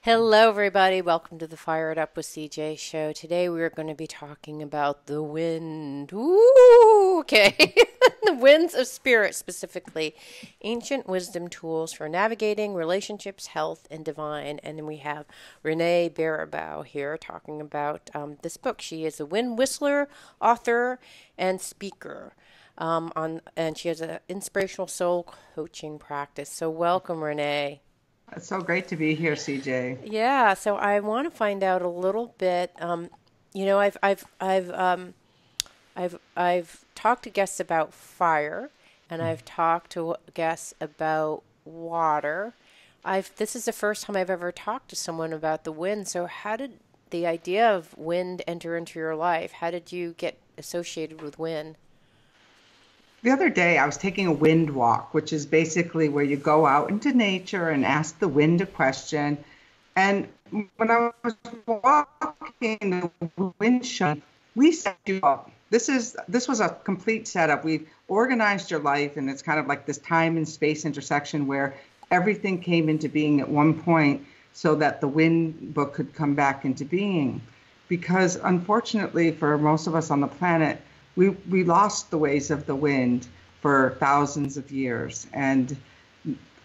Hello, everybody. Welcome to the Fire It Up with CJ show. Today we are going to be talking about the wind. Ooh, okay. The winds of spirit, specifically. Ancient wisdom tools for navigating relationships, health, and divine. And then we have Renee Baribeau here talking about this book. She is a wind whistler, author, and speaker. And she has an inspirational soul coaching practice. So welcome, Renee. It's so great to be here, CJ. Yeah, so I want to find out a little bit. I've talked to guests about fire, and I've talked to guests about water. This is the first time I've ever talked to someone about the wind. So how did the idea of wind enter into your life? How did you get associated with wind? The other day, I was taking a wind walk, which is basically where you go out into nature and ask the wind a question. And when I was walking, the wind shut. We set you up. This was a complete setup. We've organized your life, and it's kind of like this time and space intersection where everything came into being at one point, so that the wind book could come back into being. Because unfortunately, for most of us on the planet, we lost the ways of the wind for thousands of years. And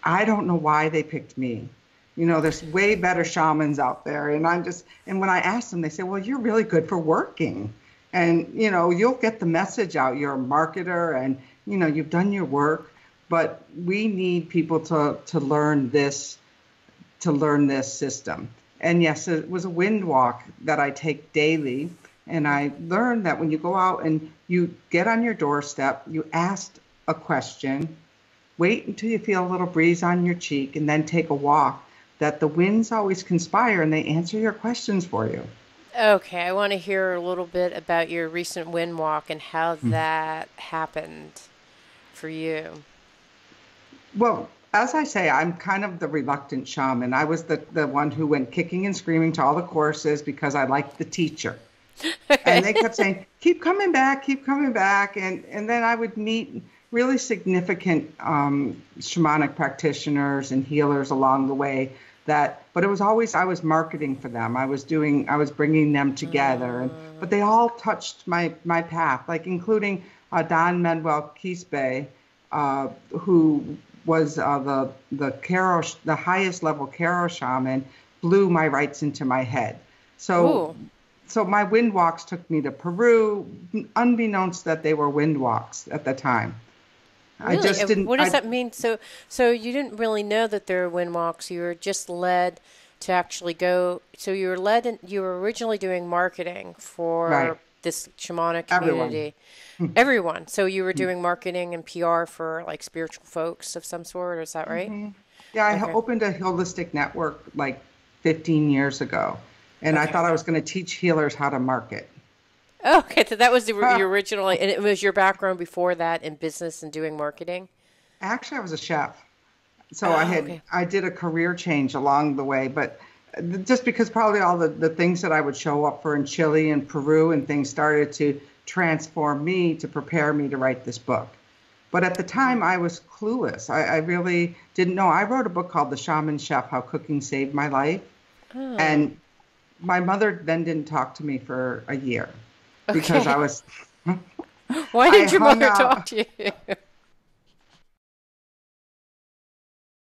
I don't know why they picked me. You know, there's way better shamans out there. And when I ask them, they say, well, you're really good for working. And, you know, you'll get the message out. You're a marketer and, you know, you've done your work. But we need people to learn this, system. And yes, it was a wind walk that I take daily. And I learned that when you go out and you get on your doorstep, you ask a question, wait until you feel a little breeze on your cheek, and then take a walk, that the winds always conspire and they answer your questions for you. Okay, I want to hear a little bit about your recent wind walk and how that happened for you. Well, as I say, I'm kind of the reluctant shaman. I was the one who went kicking and screaming to all the courses because I liked the teacher. And they kept saying, keep coming back, keep coming back. And then I would meet really significant shamanic practitioners and healers along the way. But it was always, I was marketing for them. I was bringing them together. But they all touched my path, like including Don Manuel Quispe, who was the highest level Karo shaman, blew my rights into my head. Ooh. So my wind walks took me to Peru, unbeknownst that they were wind walks at the time. Really? I just didn't. What does that mean? So you didn't really know that there were wind walks. You were just led to actually go. So you were led, you were originally doing marketing Right. for this shamanic Everyone. community. Everyone. So you were doing marketing and PR for like spiritual folks of some sort. Is that right? Yeah, I Okay. opened a holistic network like 15 years ago, and I Okay. thought I was going to teach healers how to market. Okay. So that was your original, and it was your background before that in business and doing marketing. Actually, I was a chef. So Oh, okay. I did a career change along the way, but just because probably all the things that I would show up for in Chile and Peru and things started to transform me to prepare me to write this book. But at the time, I was clueless. I really didn't know. I wrote a book called The Shaman Chef, How Cooking Saved My Life. Oh, And my mother then didn't talk to me for a year because okay. Why I didn't your hung mother talk out. to you?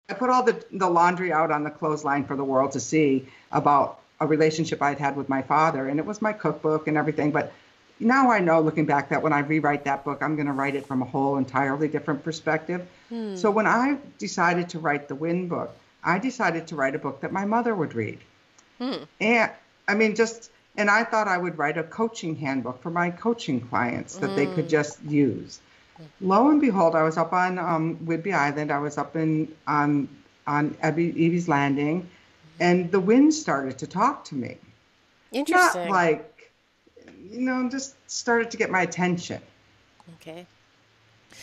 I put all the laundry out on the clothesline for the world to see about a relationship I'd had with my father. And it was my cookbook and everything. But now I know, looking back, that when I rewrite that book, I'm going to write it from a whole entirely different perspective. So Hmm. when I decided to write the Wind book, I decided to write a book that my mother would read. Hmm. And I mean, and I thought I would write a coaching handbook for my coaching clients that they could Mm. just use. Lo and behold, I was up on Whidbey Island. I was up on Evie's Landing, and the wind started to talk to me. Not Interesting. like, just started to get my attention. Okay.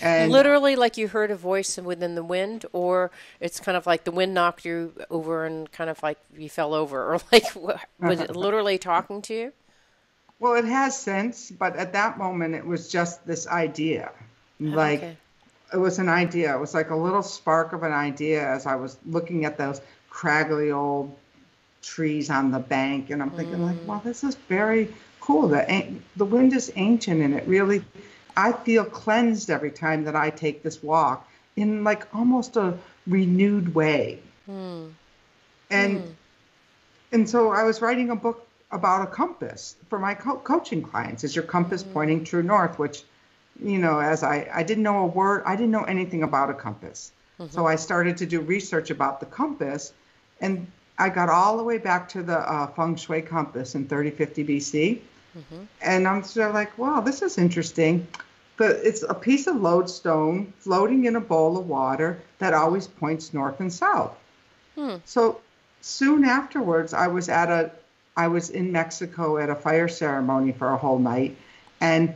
And Literally, like you heard a voice within the wind, or it's kind of like the wind knocked you over and kind of like you fell over, or like was it literally talking to you? well, it has since, but at that moment, it was just this idea. Oh, Like, okay. it was an idea. It was like a little spark of an idea as I was looking at those craggly old trees on the bank. And I'm thinking like, wow, this is very cool. The wind is ancient, and it really, I feel cleansed every time that I take this walk in like almost a renewed way. And and so I was writing a book about a compass for my coaching clients. Is your compass pointing true north? Which, as I didn't know a word, I didn't know anything about a compass. So I started to do research about the compass, and I got all the way back to the feng shui compass in 3050 BC. And I'm sort of like, wow, this is interesting. But it's a piece of lodestone floating in a bowl of water that always points north and south. So soon afterwards, I was in Mexico at a fire ceremony for a whole night, and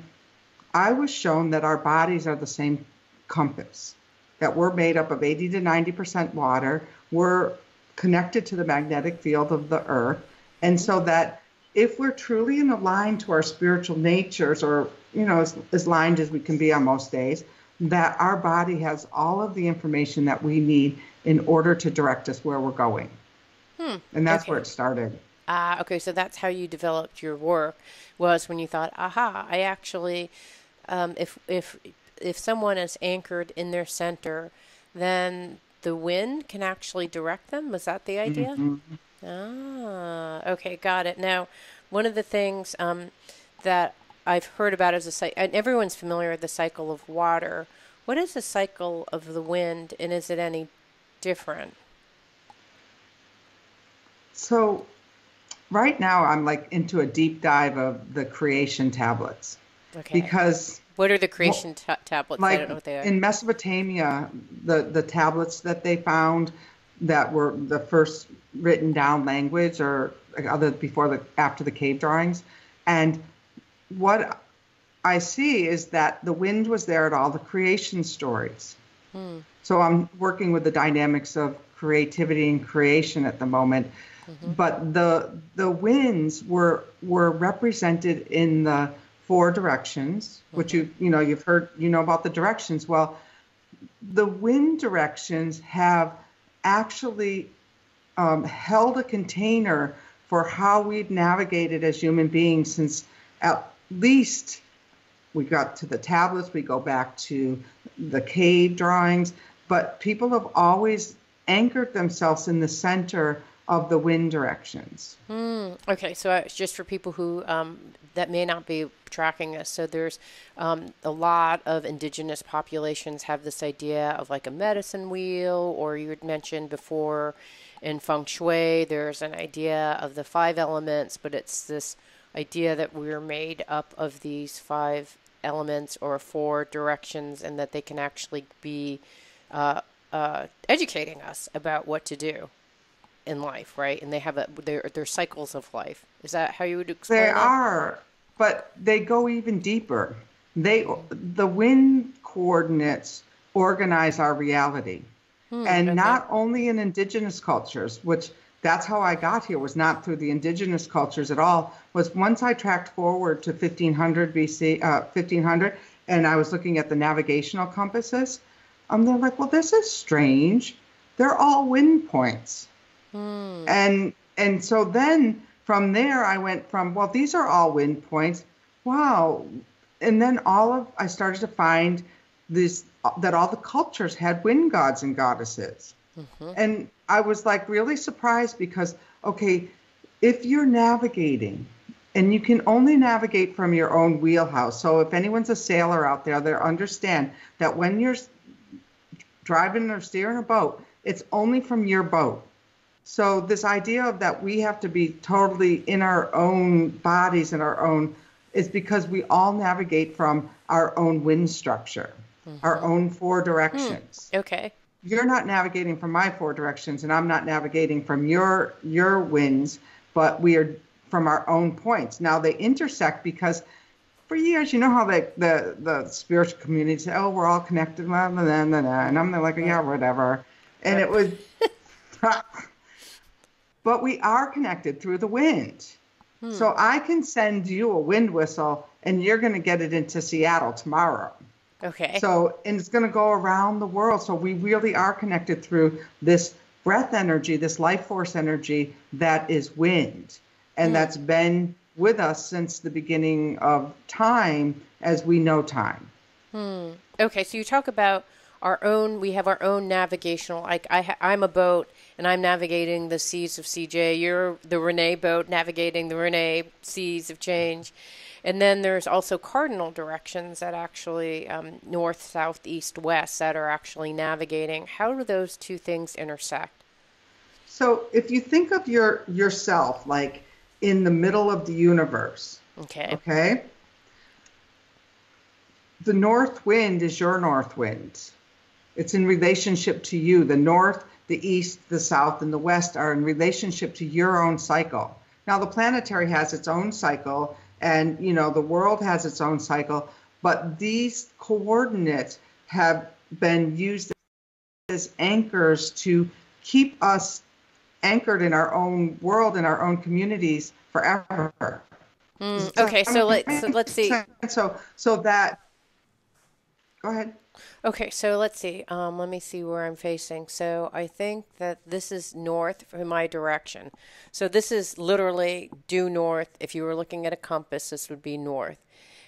I was shown that our bodies are the same compass, that we're made up of 80 to 90% water. We're connected to the magnetic field of the earth. And so that if we're truly aligned to our spiritual natures, or, as aligned as we can be on most days, that our body has all of the information that we need in order to direct us where we're going. And that's where it started. Okay, so that's how you developed your work, was when you thought, aha, I actually, if someone is anchored in their center, then the wind can actually direct them. Was that the idea? Okay, got it. Now, one of the things that I've heard about is and everyone's familiar with the cycle of water. What is the cycle of the wind, and is it any different? So right now I'm like into a deep dive of the creation tablets. Okay. Because what are the creation tablets? Like I don't know what they are. In Mesopotamia, the tablets that they found that were the first written down language, or after the cave drawings. And what I see is that the wind was there at all the creation stories. So I'm working with the dynamics of creativity and creation at the moment. But the winds were represented in the 4 directions, which you've heard, about the directions. Well, the wind directions have actually held a container for how we've navigated as human beings since at least we got to the tablets, we go back to the cave drawings, but people have always anchored themselves in the center of the wind directions. Okay, so just for people who that may not be tracking this, so there's a lot of indigenous populations have this idea of like a medicine wheel, or you had mentioned before in feng shui, there's an idea of the 5 elements, but it's this idea that we're made up of these 5 elements or 4 directions, and that they can actually be educating us about what to do in life, right? And they have their cycles of life. Is that how you would explain it? They are, but they go even deeper. The wind coordinates organize our reality. And not only in indigenous cultures, which that's how I got here, was not through the indigenous cultures at all, was once I tracked forward to 1500 BC, 1500, and I was looking at the navigational compasses, they're like, well, this is strange. They're all wind points. And so then from there I went from, well, these are all wind points. Wow. And then I started to find this, that all the cultures had wind gods and goddesses. And I was like really surprised because, okay, if you're navigating, and you can only navigate from your own wheelhouse. So if anyone's a sailor out there, they understand that when you're driving or steering a boat, it's only from your boat. So this idea of that we have to be totally in our own bodies and our own, is because we all navigate from our own wind structure, our own 4 directions. Okay. You're not navigating from my 4 directions, and I'm not navigating from your winds, but we are from our own points. Now they intersect because for years, you know how the spiritual community say, oh, we're all connected, blah, blah, blah, blah, blah. And I'm like, yeah, whatever. And it was... But we are connected through the wind. So I can send you a wind whistle, and you're going to get it into Seattle tomorrow. Okay. So, and it's going to go around the world. So we really are connected through this breath energy, this life force energy that is wind, and that's been with us since the beginning of time as we know time. Okay, so you talk about we have our own navigational, like I'm a boat and I'm navigating the seas of CJ. You're the Renee boat navigating the Renee seas of change. And then there's also cardinal directions that actually, north, south, east, west, that are actually navigating. How do those two things intersect? So if you think of yourself like in the middle of the universe, okay? The north wind is your north wind. It's in relationship to you. The north, the east, the south, and the west are in relationship to your own cycle. Now, the planetary has its own cycle, and the world has its own cycle, but these coordinates have been used as anchors to keep us anchored in our own world, in our own communities forever. Okay, so let's see. So that, go ahead. Okay, so let's see. Let me see where I'm facing. So I think that this is north in my direction. So this is literally due north. If you were looking at a compass, this would be north.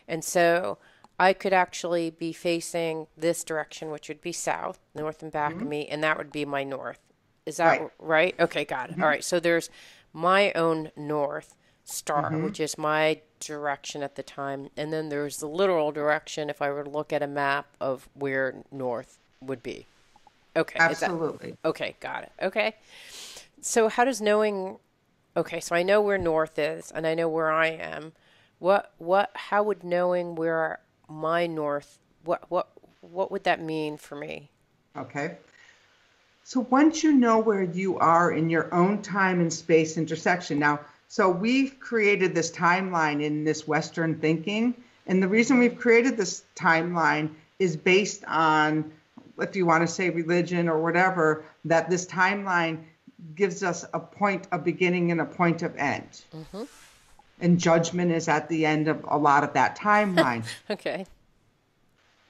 And so I could actually be facing this direction, which would be south, north and back of me, and that would be my north. Is that right? Okay, got it. All right, so there's my own north star, which is my direction at the time, and then there's the literal direction if I were to look at a map of where north would be. Okay. Absolutely. Okay, got it. Okay. So how does knowing, okay, so I know where north is and I know where I am. How would knowing where my north, what would that mean for me? Okay. So once you know where you are in your own time and space intersection, now, so we've created this timeline in this Western thinking. And the reason we've created this timeline is based on, if you want to say religion or whatever, that this timeline gives us a point of beginning and a point of end. And judgment is at the end of a lot of that timeline. Okay.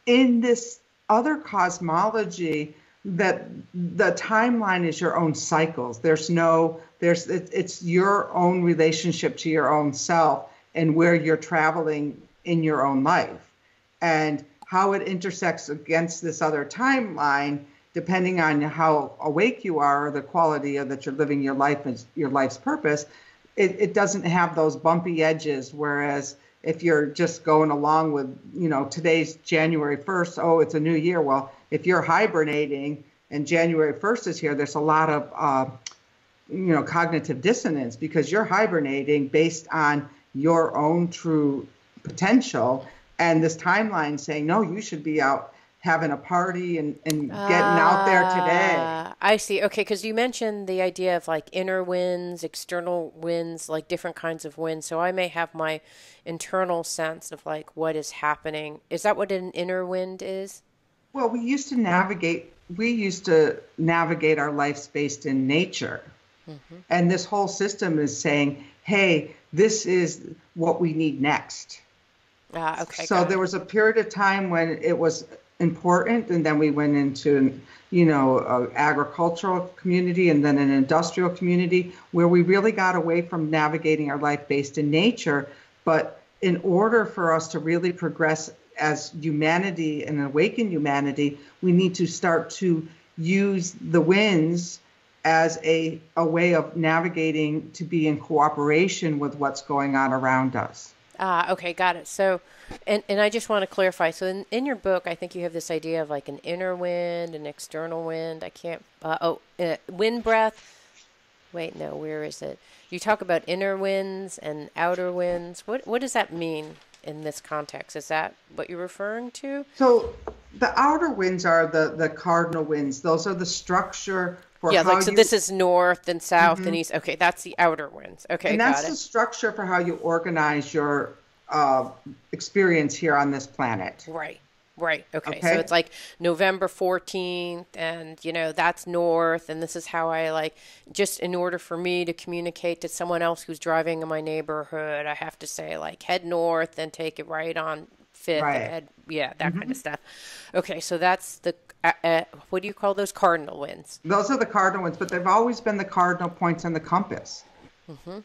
In this other cosmology, that the timeline is your own cycles. It's your own relationship to your own self and where you're traveling in your own life, and how it intersects against this other timeline, depending on how awake you are, or the quality of that you're living your life as your life's purpose. It doesn't have those bumpy edges. Whereas if you're just going along with, today's January 1st, oh, it's a new year. Well, if you're hibernating and January 1st is here, there's a lot of, cognitive dissonance because you're hibernating based on your own true potential. And this timeline saying, no, you should be out having a party and getting out there today. I see. Okay, because you mentioned the idea of like inner winds, external winds, like different kinds of winds. So I may have my internal sense of like what is happening. Is that what an inner wind is? Well, we used to navigate our lives based in nature. And this whole system is saying, hey, this is what we need next. Okay. So there was a period of time when it was important, and then we went into, agricultural community and then an industrial community where we really got away from navigating our life based in nature. But in order for us to really progress as humanity and awaken humanity, we need to start to use the winds as a way of navigating to be in cooperation with what's going on around us. Okay, got it. So, and I just want to clarify. So in your book, I think you have this idea of like an inner wind, an external wind. I can't, wind breath. Wait, no, where is it? You talk about inner winds and outer winds. What does that mean in this context? Is that what you're referring to? So the outer winds are the cardinal winds. Those are the structure for this is north and south and east. Okay, that's the outer winds. Okay, and that's the structure for how you organize your experience here on this planet. Right. Okay. So it's like November 14th and, that's north. And this is how I just in order for me to communicate to someone else who's driving in my neighborhood, I have to say head north and take it right on fifth, Right. that kind of stuff. Okay, so that's the, what do you call those? Cardinal winds. Those are the cardinal winds, but they've always been the cardinal points on the compass.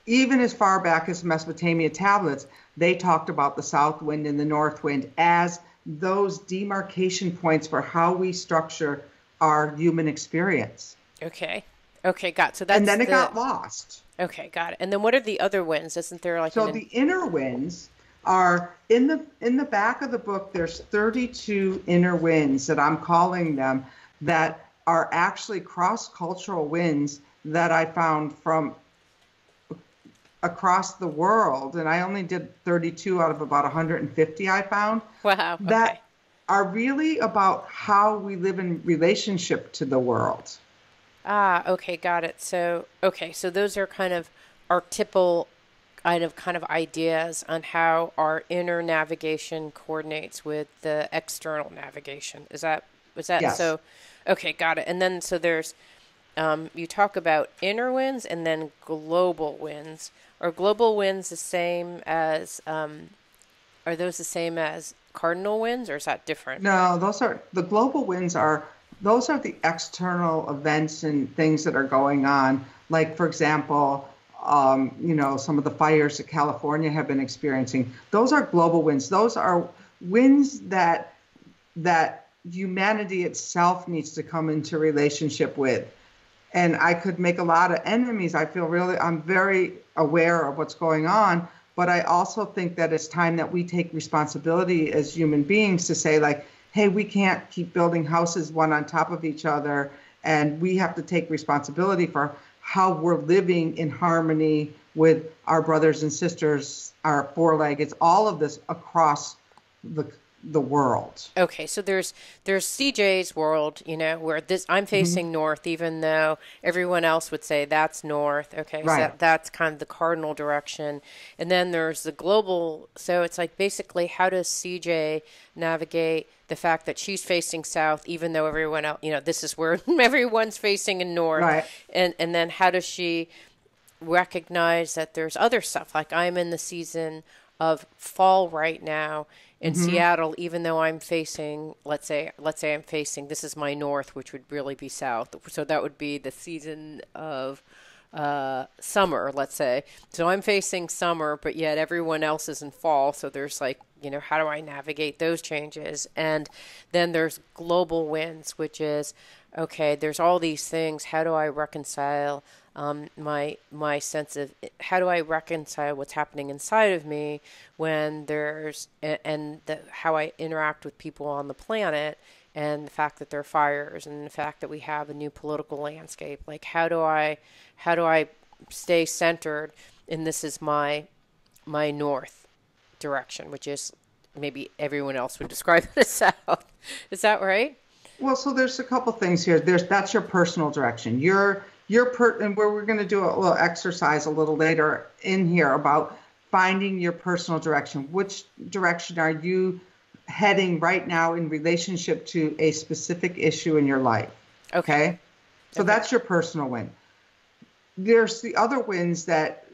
Even as far back as Mesopotamia tablets, they talked about the south wind and the north wind as those demarcation points for how we structure our human experience. Okay. Okay, got it. So And that's then it the, got lost. okay, got it. And then what are the other winds? Isn't there like So the inner winds are in the back of the book. There's 32 inner winds that I'm calling them, that are actually cross-cultural winds that I found from across the world, and I only did 32 out of about 150 I found. Wow, okay. That are really about how we live in relationship to the world. Ah, okay, got it. So, okay, so those are kind of archetypal kind of ideas on how our inner navigation coordinates with the external navigation. Was that Yes. so? Okay, got it. And then so there's you talk about inner winds and then global winds. Are global winds the same as are those the same as cardinal winds, or is that different? No, those are the global winds those are the external events and things that are going on. Like, for example, some of the fires that California have been experiencing. Those are global winds. Those are winds that humanity itself needs to come into relationship with. And I could make a lot of enemies. I'm very aware of what's going on, but I also think that it's time that we take responsibility as human beings to say, like, hey, we can't keep building houses one on top of each other, and we have to take responsibility for how we're living in harmony with our brothers and sisters, our four-leggeds, all of this across the world. Okay, so there's CJ's world, where I'm facing north, even though everyone else would say that's north. Okay, Right. so that's kind of the cardinal direction. And then there's the global, so it's like basically how does CJ navigate the fact that she's facing south, even though everyone else, this is where everyone's facing in north. Right. And then how does she recognize that there's other stuff? Like I'm in the season of fall right now in Seattle, even though I'm facing, let's say I'm facing, this is my north, which would really be south. So that would be the season of summer, let's say. So I'm facing summer, but yet everyone else is in fall. So there's like, how do I navigate those changes? And then there's global winds, which is, okay, there's all these things. How do I reconcile my sense of, how do I reconcile what's happening inside of me when there's, and how I interact with people on the planet, and the fact that there are fires, and the fact that we have a new political landscape. Like, how do I stay centered? And this is my north direction, which is maybe everyone else would describe it as south. Is that right? Well, so there's a couple things here. That's your personal direction. And where we're going to do a little exercise a little later in here about finding your personal direction. Which direction are you heading right now in relationship to a specific issue in your life? Okay. So that's your personal win. There's the other wins that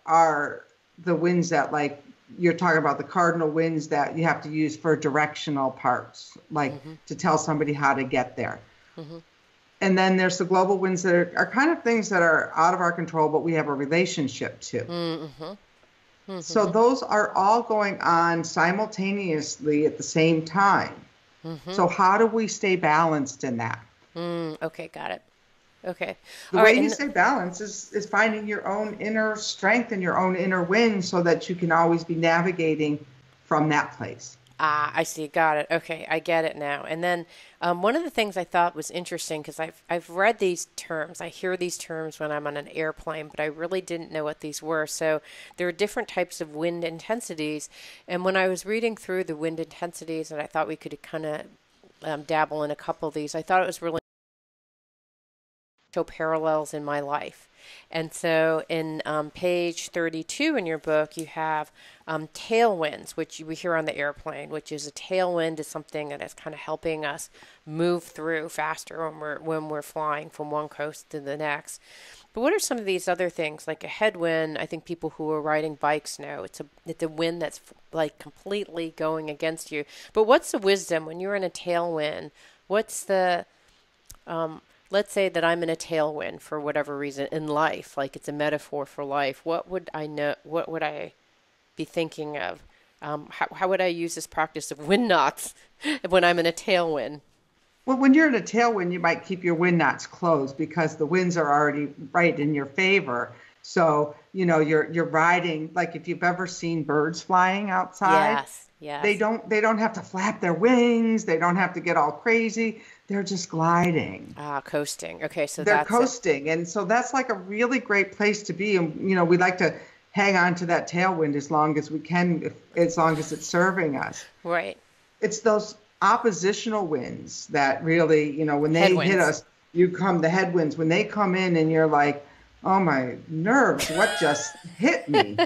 are the wins that, like, you're talking about, the cardinal winds that you have to use for directional parts, like to tell somebody how to get there. And then there's the global winds that are kind of things that are out of our control, but we have a relationship to. So those are all going on simultaneously at the same time. So how do we stay balanced in that? Okay, got it. Okay. The way you stay balanced is finding your own inner strength and your own inner wind so that you can always be navigating from that place. Ah, I see. Got it. Okay, I get it now. And then one of the things I thought was interesting, because I've read these terms. I hear these terms when I'm on an airplane, but I really didn't know what these were. So there are different types of wind intensities. And when I was reading through the wind intensities, and I thought we could kind of dabble in a couple of these, I thought it was really show parallels in my life. And so in page 32 in your book, you have tailwinds, which we hear on the airplane, which is a tailwind is something that is kind of helping us move through faster when we're flying from one coast to the next. But what are some of these other things? Like a headwind, I think people who are riding bikes know it's a wind that's like completely going against you. But what's the wisdom when you're in a tailwind? What's the let's say that I'm in a tailwind for whatever reason in life, like it's a metaphor for life. What would I know? What would I be thinking of? How would I use this practice of wind knots when I'm in a tailwind? Well, when you're in a tailwind, you might keep your wind knots closed because the winds are already right in your favor. So, you're riding, like if you've ever seen birds flying outside, Yes, yes. they don't have to flap their wings, they don't have to get all crazy. They're just gliding. Coasting. Okay, so They're that's it. coasting. And so that's like a really great place to be. And, we like to hang on to that tailwind as long as we can, as long as it's serving us. Right. It's those oppositional winds that really, when they hit us, the headwinds, when they come in and you're like, oh my nerves, what just hit me?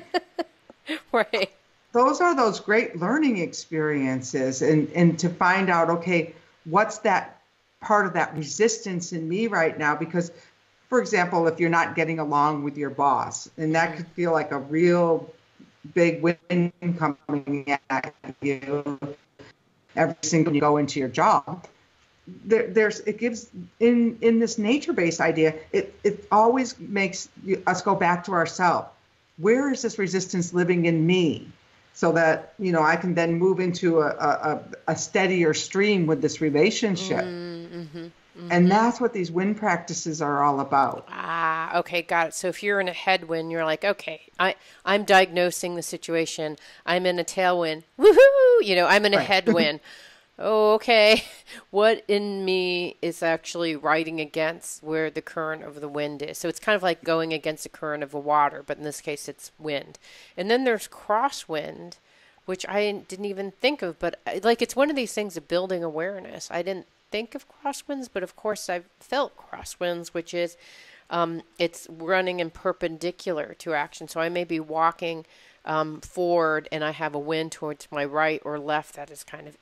Right. Those are those great learning experiences and to find out, okay, what's that part of that resistance in me right now? Because, for example, if you're not getting along with your boss, and that could feel like a real big wind coming at you every single you go into your job. It gives in this nature-based idea, it always makes us go back to ourselves. Where is this resistance living in me? So that, I can then move into a steadier stream with this relationship. Mm-hmm, mm-hmm. And that's what these wind practices are all about. Okay, got it. So if you're in a headwind, you're like, okay, I'm diagnosing the situation. I'm in a tailwind. Woohoo! I'm in a headwind. Oh, okay. What in me is actually riding against where the current of the wind is? So it's kind of like going against the current of the water, but in this case it's wind. And then there's crosswind, which I didn't even think of, but like it's one of these things of building awareness. I didn't think of crosswinds, but of course I've felt crosswinds, which is it's running in perpendicular to action. So I may be walking forward and I have a wind towards my right or left that is kind of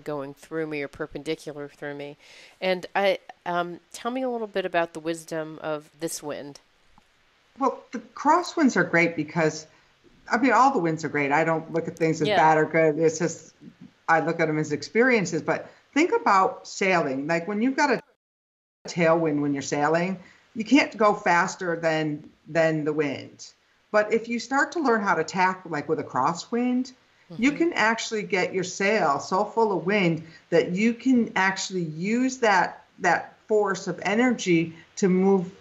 going through me or perpendicular through me. And tell me a little bit about the wisdom of this wind. Well, the crosswinds are great because, all the winds are great. I don't look at things as bad or good. It's just, I look at them as experiences. But think about sailing. Like when you've got a tailwind when you're sailing, you can't go faster than the wind. But if you start to learn how to tack, like with a crosswind, you can actually get your sail so full of wind that you can actually use that force of energy to move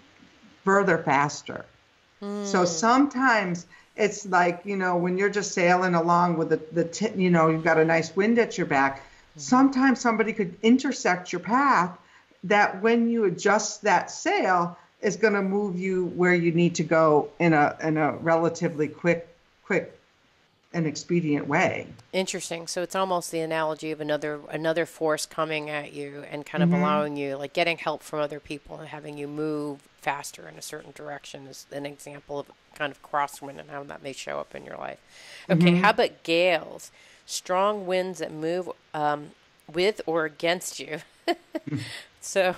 further faster. So sometimes it's like, when you're just sailing along with you've got a nice wind at your back, sometimes somebody could intersect your path that when you adjust that sail is going to move you where you need to go in a relatively quick an expedient way. Interesting. So it's almost the analogy of another force coming at you and kind of allowing you, like getting help from other people and having you move faster in a certain direction is an example of kind of crosswind and how that may show up in your life. Okay, how about gales? Strong winds that move with or against you. So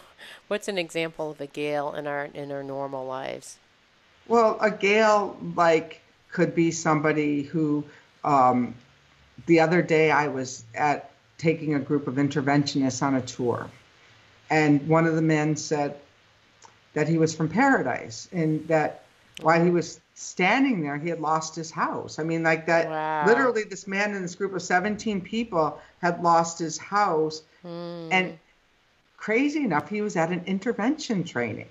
what's an example of a gale in our normal lives? Well, a gale could be somebody who, the other day I was taking a group of interventionists on a tour, and one of the men said that he was from paradise and that while he was standing there, he had lost his house. Wow. Literally this man in this group of 17 people had lost his house. And crazy enough, he was at an intervention training.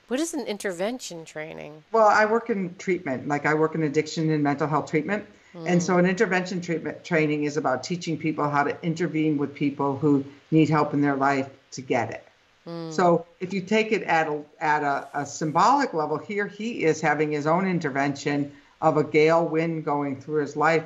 What is an intervention training? Well, I work in treatment, I work in addiction and mental health treatment. And so an intervention treatment training is about teaching people how to intervene with people who need help in their life to get it. So if you take it at a symbolic level, here he is having his own intervention of a gale wind going through his life,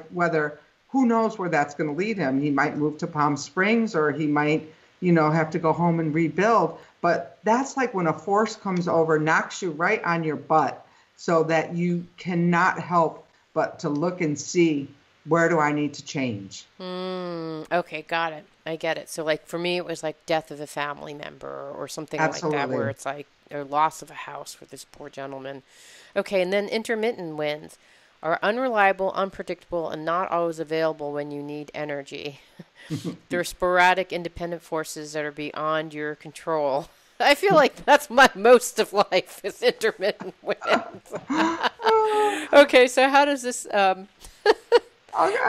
who knows where that's going to lead him. He might move to Palm Springs, or he might have to go home and rebuild. But that's like when a force comes over, knocks you right on your butt so that you cannot help but to look and see, where do I need to change? Okay, got it. I get it. So like for me, it was like death of a family member or something like that, where Absolutely. it's like or loss of a house for this poor gentleman. Okay, and then intermittent winds are unreliable, unpredictable, and not always available when you need energy. They're sporadic, independent forces that are beyond your control. I feel like that's my most of life is intermittent winds. Okay, so how does this? I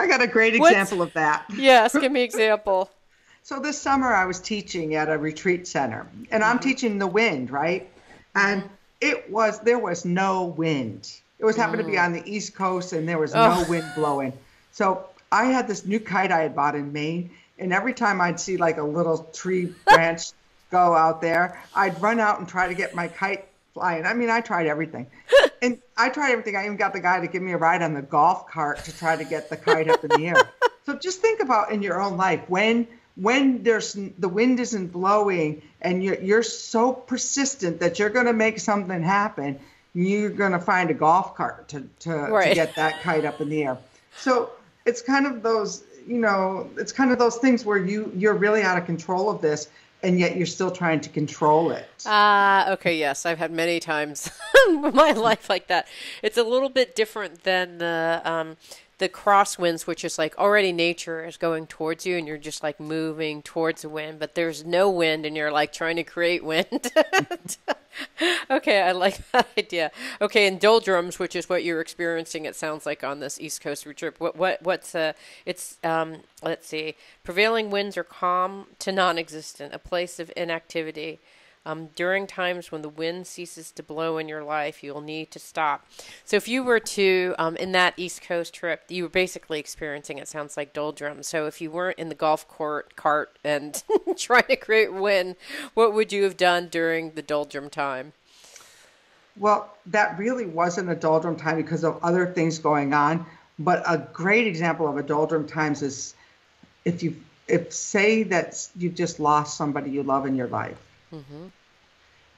got a great What's example of that. Yes? Give me an example. So this summer I was teaching at a retreat center, and I'm Mhm. teaching the wind, right? And Mhm. there was no wind. It was happened to be Mm. on the East Coast, and there was no Oh. wind blowing. So I had this new kite I had bought in Maine, and every time I'd see like a little tree branch go out there, I'd run out and try to get my kite flying. I mean, I tried everything. And I tried everything. I even got the guy to give me a ride on the golf cart to try to get the kite up in the air. So just think about in your own life when there's the wind isn't blowing and you're so persistent that you're going to make something happen, you're going to find a golf cart to Right. get that kite up in the air. So it's kind of those, it's kind of those things where you're really out of control of this, and yet you're still trying to control it. Okay, yes, I've had many times in my life like that. It's a little bit different than the crosswinds, which is like already nature is going towards you and you're just like moving towards the wind, but there's no wind and you're like trying to create wind. Okay, I like that idea. Okay, and doldrums, which is what you're experiencing, it sounds like on this East Coast road trip. What's it's let's see. Prevailing winds are calm to non-existent, a place of inactivity. During times when the wind ceases to blow in your life, you'll need to stop. So if you were to, in that East Coast trip, you were basically experiencing, it sounds like doldrums. So if you weren't in the golf cart and trying to create wind, what would you have done during the doldrum time? Well, that really wasn't a doldrum time because of other things going on. But a great example of a doldrum times is if say that you've just lost somebody you love in your life. Mm-hmm.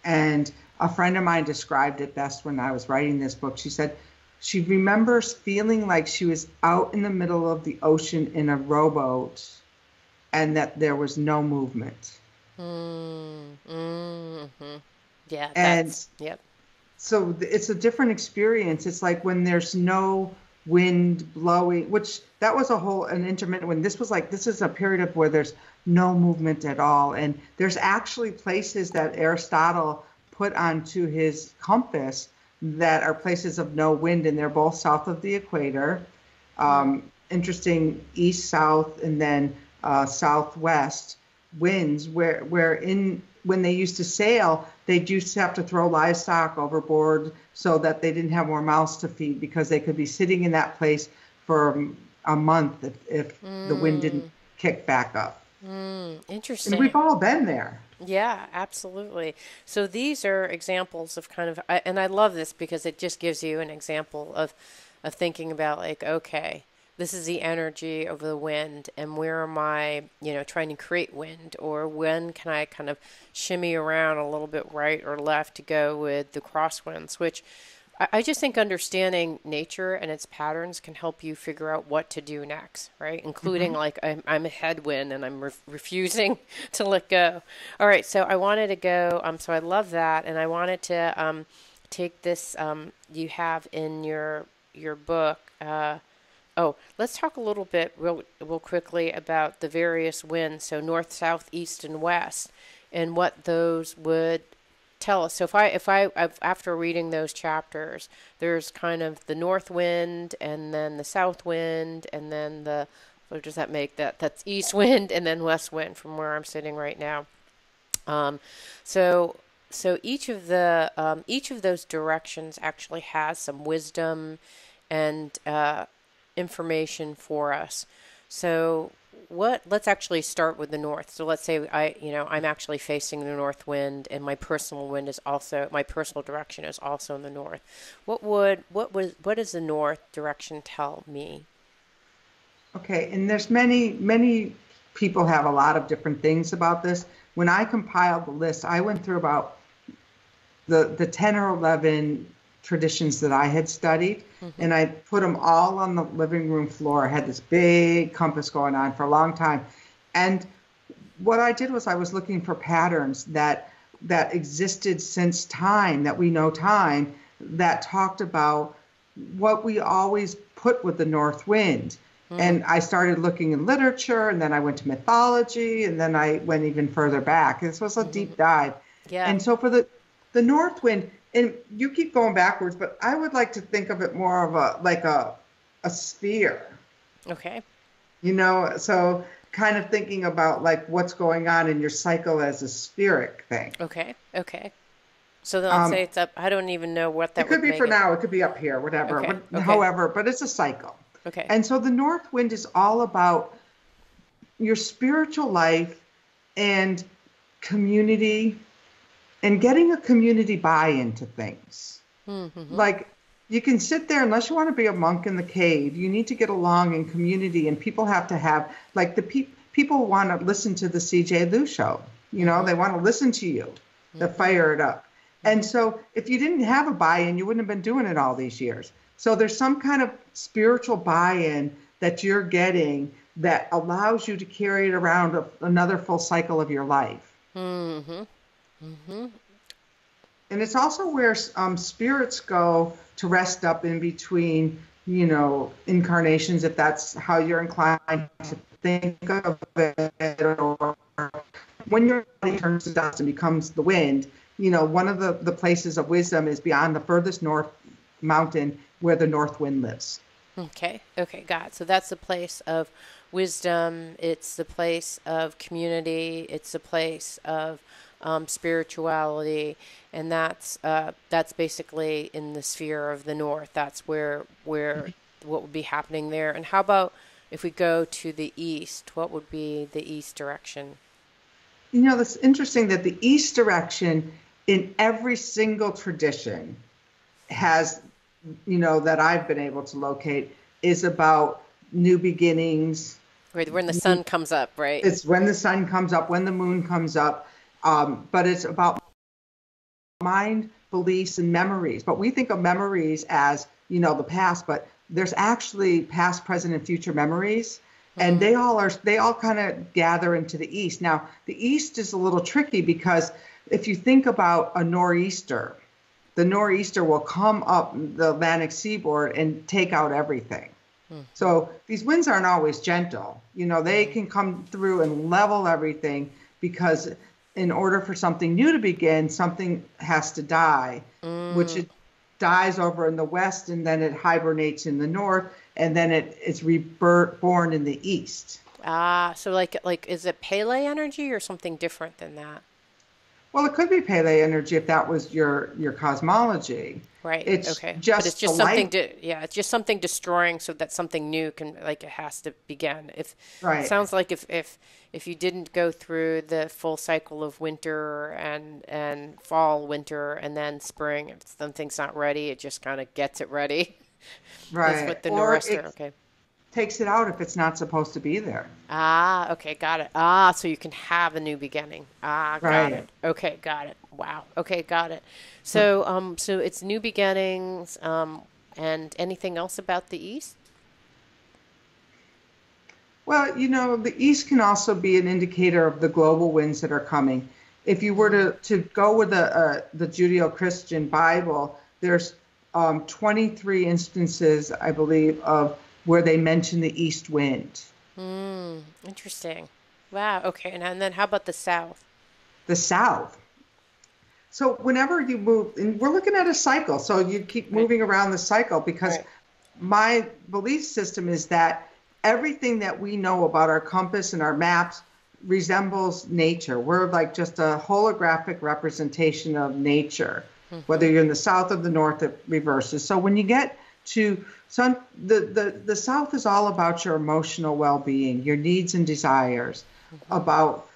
And a friend of mine described it best when I was writing this book. She said she remembers feeling like she was out in the middle of the ocean in a rowboat and that there was no movement. Mm-hmm. Yeah, And yep. so it's a different experience. It's like when there's no wind blowing, which that was an intermittent wind. This is a period of where there's no movement at all. And there's actually places that Aristotle put onto his compass that are places of no wind, and they're both south of the equator. Interesting east, south, and then southwest winds when they used to sail, they used to have to throw livestock overboard so that they didn't have more mouths to feed because they could be sitting in that place for a month if the wind didn't kick back up. And we've Interesting. all been there. Yeah, absolutely. So these are examples of and I love this because it just gives you an example of thinking about like, okay, this is the energy of the wind, and where am I, trying to create wind, or when can I kind of shimmy around a little bit right or left to go with the crosswinds, which I just think understanding nature and its patterns can help you figure out what to do next, right? Including Hmm. like I'm a headwind and I'm refusing to let go. All right, so I wanted to go. So I love that, and I wanted to take this you have in your book. Let's talk a little bit real quickly about the various winds. So north, south, east, and west, and what those would tell us. So after reading those chapters, there's kind of the north wind, and then the south wind, and then what does that make? That's east wind, and then west wind from where I'm sitting right now. Um, so so each of those directions actually has some wisdom and information for us. So let's actually start with the north. So let's say I'm actually facing the north wind, and my personal direction is also in the north. What does the north direction tell me? Okay, and there's many people have a lot of different things about this. When I compiled the list, I went through about the 10 or 11 traditions that I had studied, and I put them all on the living room floor. I had this big compass going on for a long time. And what I did was I was looking for patterns that existed since time, that we know time, that talked about what we always put with the north wind. And I started looking in literature, and then I went to mythology, and then I went even further back. This was a deep dive. Yeah. And so for the north wind, and you keep going backwards, but I would like to think of it more of a sphere. Okay. You know, so kind of thinking about like what's going on in your cycle as a spheric thing. Okay. So then let's say it's up. I don't even know what that It could would be make for it. now. It could be up here, whatever. Okay. However, but it's a cycle. Okay. And so the north wind is all about your spiritual life and community and getting a community buy-in to things. Like you can sit there, unless you want to be a monk in the cave, you need to get along in community, and people have to have, like people want to listen to the CJ Liu show. You know, they want to listen to you, to fire it up. And so if you didn't have a buy-in, you wouldn't have been doing it all these years. So there's some kind of spiritual buy-in that you're getting that allows you to carry it around another full cycle of your life. And it's also where spirits go to rest up in between, you know, incarnations, if that's how you're inclined to think of it, or when your body turns to dust and becomes the wind. You know, one of the places of wisdom is beyond the furthest north mountain where the north wind lives. Okay, got it. So that's the place of wisdom. It's the place of community. It's the place of spirituality, and that's basically in the sphere of the north. That's where what would be happening there. And how about if we go to the east? What would be the east direction? You know, it's interesting that the east direction in every single tradition has, you know, that I've been able to locate, is about new beginnings. Right, when the sun comes up, right? It's when the sun comes up, when the moon comes up, but it's about mind, beliefs, and memories. But we think of memories as, you know, the past, but there's actually past, present, and future memories. And they all kind of gather into the east. Now, the east is a little tricky because if you think about a nor'easter, the nor'easter will come up the Atlantic seaboard and take out everything. So these winds aren't always gentle. You know, they can come through and level everything, because in order for something new to begin, something has to die, which it dies over in the west, and then it hibernates in the north, and then it's reborn in the east. So like is it Pele energy or something different than that? Well, it could be Pele energy if that was your cosmology. Right. It's okay. just But it's just the something light. it's just something destroying so that something new can, like, it has to begin. If Right. It sounds like if you didn't go through the full cycle of winter and fall, winter, and then spring, if something's not ready, it just kind of gets it ready. That's Right. what the Or nor'easter. it Okay. takes it out if it's not supposed to be there. Okay, got it. So you can have a new beginning. Got Right. it. Okay, got it. Wow. Okay, got it. So, so it's new beginnings, and anything else about the East? Well, you know, the east can also be an indicator of the global winds that are coming. If you were to go with the Judeo-Christian Bible, there's 23 instances, I believe, of where they mention the east wind. Interesting. Wow. Okay. And then how about the South? The south. So whenever you move, and we're looking at a cycle, so you keep moving around the cycle, because Right. my belief system is that everything that we know about our compass and our maps resembles nature. We're like just a holographic representation of nature. Whether you're in the south or the north, it reverses. So when you get to the south is all about your emotional well-being, your needs and desires, about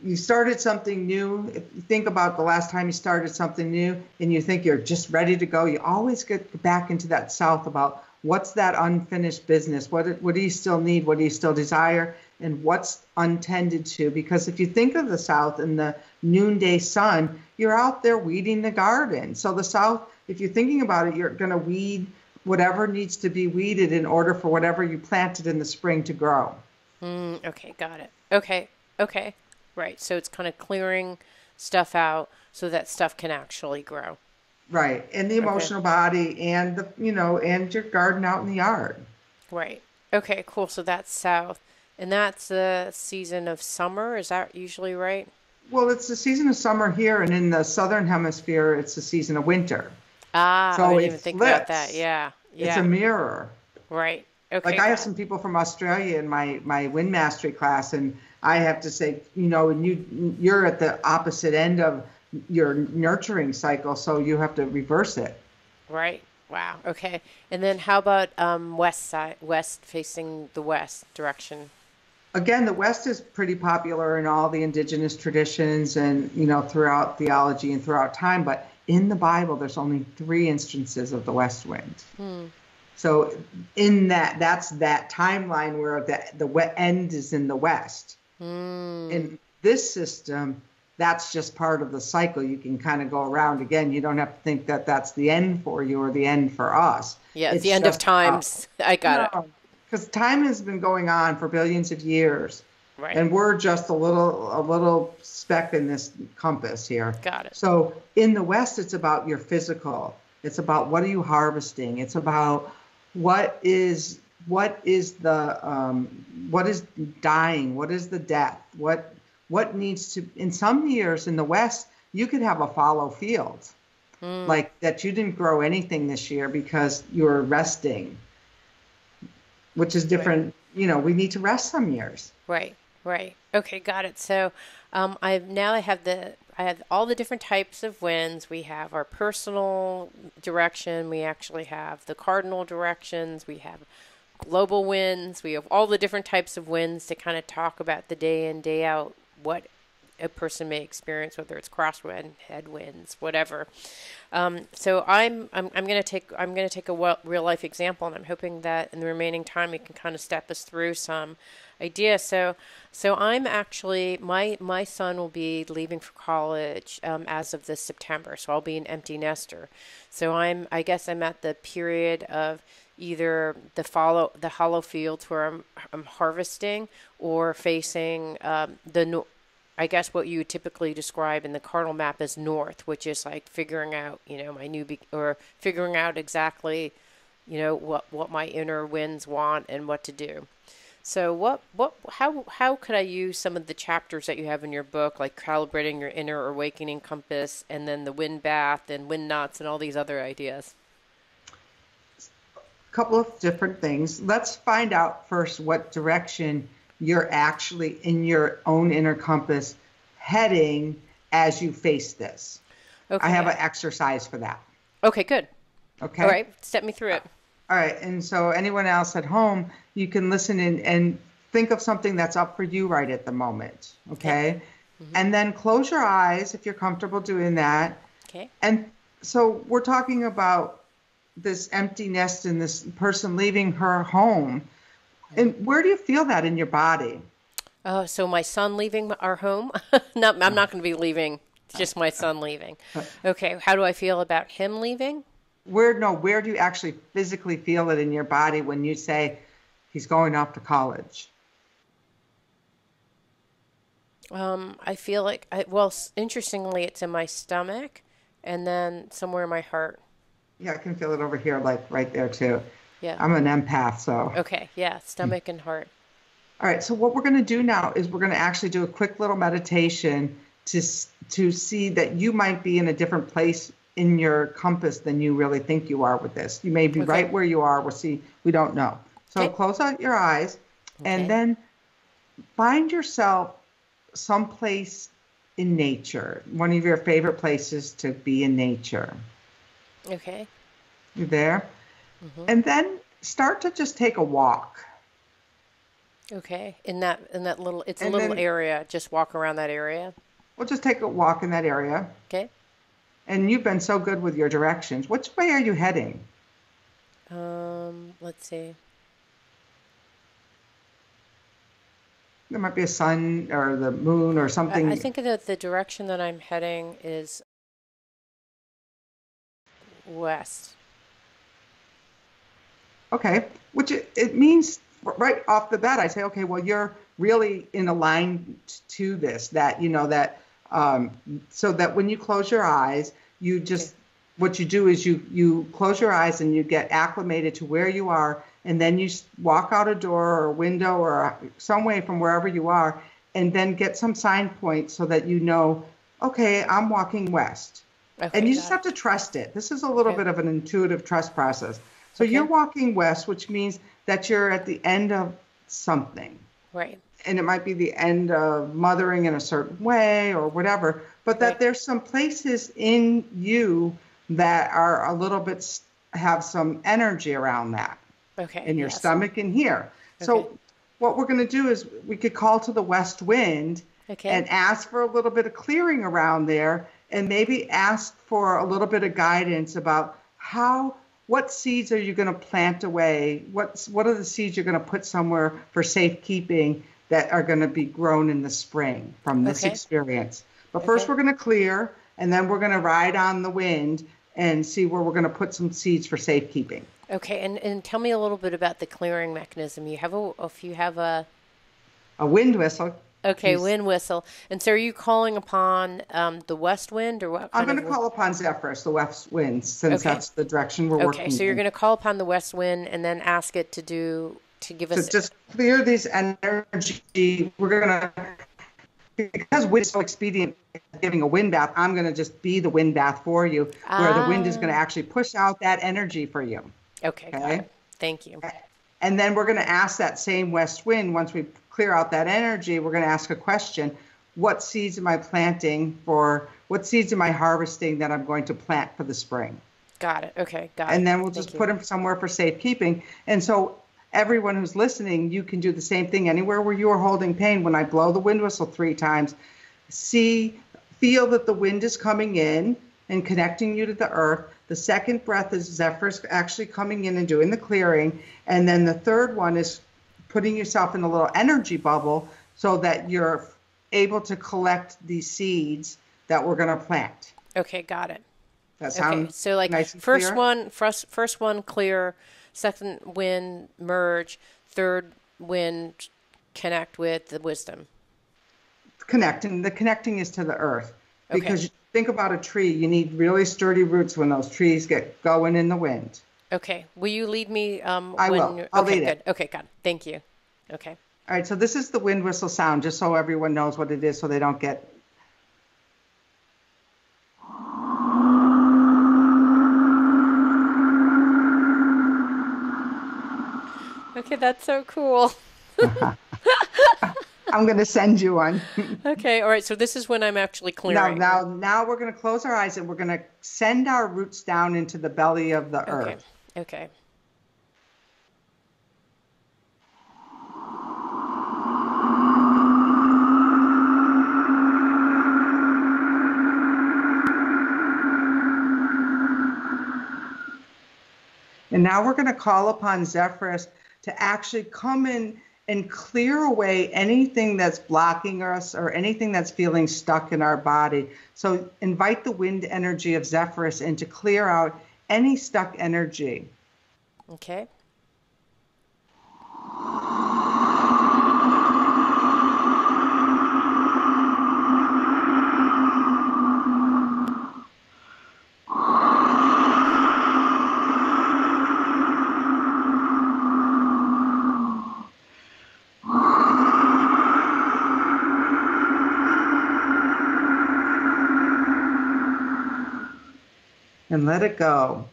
you started something new. If you think about the last time you started something new and you think you're just ready to go, you always get back into that south about what's that unfinished business? What do you still need? What do you still desire? and what's untended to. Because if you think of the South in the noonday sun, you're out there weeding the garden. So the South, if you're thinking about it, you're going to weed whatever needs to be weeded in order for whatever you planted in the spring to grow. Okay, got it. Okay. Right. So it's kind of clearing stuff out so that stuff can actually grow. Right. And the Okay. emotional body and and your garden out in the yard. Right. Okay, cool. So that's south. And that's the season of summer. Is that usually right? Well, it's the season of summer here, and in the southern hemisphere, it's the season of winter. Ah, I So didn't it even think about that. flips. Yeah. It's a Yeah. mirror. Right. Like Okay, I have got some people from Australia in my wind mastery class, and I have to say, and you're at the opposite end of your nurturing cycle, so you have to reverse it. right. Wow. Okay. And then how about west side, west facing the west direction? Again, the West is pretty popular in all the indigenous traditions and, throughout theology and throughout time. But in the Bible, there's only 3 instances of the west wind. Hmm. So that's that timeline where the end is in the West. Hmm. In this system, that's just part of the cycle. You can kind of go around again. You don't have to think that that's the end for you or the end for us. Yeah, it's the It's end of just times. I got it. no, because time has been going on for billions of years, Right. and we're just a little speck in this compass here. Got it. So in the West, it's about your physical. It's about what are you harvesting. It's about what is dying. What is the death? What needs to. In some years in the West, you could have a fallow field, like that you didn't grow anything this year because you were resting, which is different. We need to rest some years. Right. Right. Okay, got it. So, I have all the different types of winds. We have our personal direction. We actually have the cardinal directions. We have global winds. We have all the different types of winds to kind of talk about the day in, day out, what a person may experience, whether it's crosswind, headwinds, whatever. So I'm going to take a real life example, and I'm hoping that in the remaining time you can kind of step us through some ideas. So I'm actually my son will be leaving for college as of this September, so I'll be an empty nester. So I guess I'm at the period of either the hollow fields where I'm harvesting, or facing I guess what you would typically describe in the cardinal map as north, which is like figuring out, or figuring out exactly, what my inner winds want and what to do. So how could I use some of the chapters that you have in your book, like calibrating your inner awakening compass, and then the wind bath and wind knots and all these other ideas? Couple of different things. Let's find out first what direction you're actually in your own inner compass heading as you face this. Okay. I have an exercise for that. Okay, good. Okay. All right, step me through it. All right. And so anyone else at home, you can listen and think of something that's up for you right at the moment. Okay. Mm-hmm. And then close your eyes if you're comfortable doing that. Okay. And so we're talking about this empty nest and this person leaving her home. And where do you feel that in your body? Oh, so my son leaving our home? No, I'm not going to be leaving. It's just my son leaving. Okay, how do I feel about him leaving? Where do you actually physically feel it in your body when you say he's going off to college? I feel like, interestingly, it's in my stomach and then somewhere in my heart. Yeah, I can feel it over here, like right there too. Yeah. I'm an empath, so. Okay, yeah, stomach and heart. All right, so what we're going to do now is we're going to actually do a quick little meditation to see that you might be in a different place in your compass than you really think you are with this. You may be right where you are. We don't know. So close out your eyes and then find yourself someplace in nature, one of your favorite places to be in nature. Okay. You there? Mm-hmm. And then start to just take a walk. Okay. In that little, it's a little area. Just walk around that area. We'll just take a walk in that area. Okay. And you've been so good with your directions. Which way are you heading? Let's see. There might be a sun or the moon or I something. think that the direction that I'm heading is west. Okay, which it means right off the bat, I say, okay, well, you're really in alignment to this, that, that, so that when you close your eyes, you Okay. just, what you do is you close your eyes and you get acclimated to where you are, and then you walk out a door or a window or some way from wherever you are, and then get some sign points so that you know, okay, I'm walking west. And Okay, you just got have it. to trust it. This is a little Okay. bit of an intuitive trust process. So you're Okay. walking west, which means that you're at the end of something. Right. And it might be the end of mothering in a certain way or whatever, but that Right. there's some places in you that are a little bit, have some energy around that Okay. in your Yes. stomach and here. Okay. So what we're going to do is we could call to the west wind Okay. and ask for a little bit of clearing around there, and maybe ask for a little bit of guidance about what seeds are you going to plant away? What are the seeds you're going to put somewhere for safekeeping that are going to be grown in the spring from this Okay. experience? But first Okay. we're going to clear, and then we're going to ride on the wind and see where we're going to put some seeds for safekeeping. Okay. And tell me a little bit about the clearing mechanism. You have if you have a A wind whistle. okay wind whistle, and so are you calling upon the west wind or what I'm kind going of? to call upon Zephyrus, the west wind, since Okay. that's the direction we're Okay. working So you're in. going to call upon the west wind and then ask it to give To us. just clear these energy, we're going to, because wind is so expedient at giving a wind bath, I'm going to just be the wind bath for you, where the wind is going to Ah. actually push out that energy for you. Okay. Got Okay. it. Thank you. And then we're going to ask that same west wind, once we clear out that energy, we're going to ask a question. What seeds am I planting for, what seeds am I harvesting that I'm going to plant for the spring? Got it. Okay. Got And it. then we'll Thank just you. put them somewhere for safekeeping. And so everyone who's listening, you can do the same thing anywhere where you are holding pain. When I blow the wind whistle 3 times, feel that the wind is coming in and connecting you to the earth. The second breath is Zephyrus actually coming in and doing the clearing. And then the third one is putting yourself in a little energy bubble so that you're able to collect these seeds that we're going to plant. Okay. Got it. That Okay, sound so like nice and clear? first one clear, second wind merge, third wind connect with the wisdom. Connecting. The connecting is to the earth, Okay, because think about a tree. You need really sturdy roots when those trees get going in the wind. okay. Will you lead me I when will. you're I'll okay, lead it. good. Okay, got it. Thank you. Okay. All right. So this is the wind whistle sound, just so everyone knows what it is, so they don't get. Okay, that's so cool. I'm going to send you one. Okay, all right. So this is when I'm actually now, clearing. now, now we're going to close our eyes and we're going to send our roots down into the belly of the Okay. earth. Okay. And now we're going to call upon Zephyrus to actually come in and clear away anything that's blocking us or anything that's feeling stuck in our body. So invite the wind energy of Zephyrus in to clear out any stuck energy. Okay. And let it go.